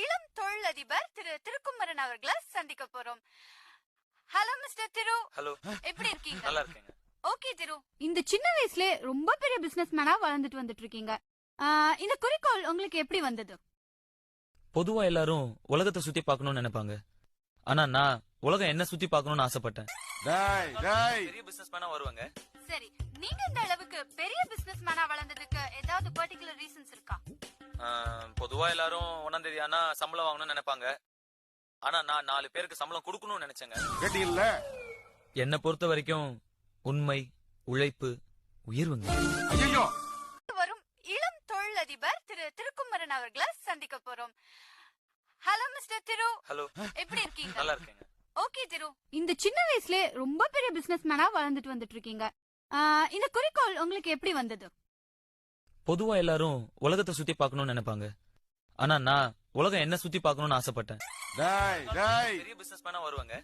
இளம் தொழிலதிபர் திரு திருக்குமரன் அவர்களை சந்திக்க போறோம். ஹலோ மிஸ்டர் திரு. ஹலோ. எப்படி இருக்கீங்க? நல்லா இருக்கேங்க. ஓகே திரு, இந்த சின்ன வயசுல ரொம்ப பெரிய பிசினஸ் மேனா வளர்ந்துட்டு வந்துட்டு இருக்கீங்க. இந்த குறிக்கோள் உங்களுக்கு எப்படி வந்தது? பொதுவா எல்லாரும் உலகத்தை சுத்தி பார்க்கணும்னு நினைப்பாங்க. ஆனா நான் உலகம் என்ன சுத்தி பார்க்கணும்னு ஆசைப்பட்டேன். பெரிய பிசினஸ் மேனா வருவாங்க. சரி, நீங்க இந்த அளவுக்கு பெரிய பிசினஸ் மேனா வளர்ந்ததுக்கு ஏதாவது பர்టిక్యులர் ரீசன்ஸ் இருக்கா? பொதுவா எல்லாரும் 1ஆம் தேதி ஆனா சம்பளம் வாங்கணும்னு நினைப்பாங்க. ஆனா நான் 4 பேருக்கு சம்பளம் கொடுக்கணும்னு நினைச்சேங்க. என்னை பொறுத்த வரைக்கும் உண்மை, உழைப்பு, உயர்வுங்க. வரும் இளம் தொழிலதிபர் திரு திருக்குமரன் அவர்களை சந்திக்க போறோம். ஹலோ மிஸ்டர் திரு. ஹலோ. எப்படி இருக்கீங்க? நல்லா இருக்கேங்க. ஓகே திரு, இந்த சின்ன வயசுல ரொம்ப பெரிய பிசினஸ் மேனா வளர்ந்துட்டு வந்துட்டு இருக்கீங்க. இந்த குறிக்கோள் உங்களுக்கு எப்படி வந்தது? பொதுவா எல்லாரும் உலகத்தை சுத்தி பார்க்கணும்னு நினைப்பாங்க. ஆனா நான் உலகம் என்ன சுத்தி பார்க்கணும்னு ஆசைப்பட்டேன். பெரிய பிசினஸ் மேனா வருவாங்க.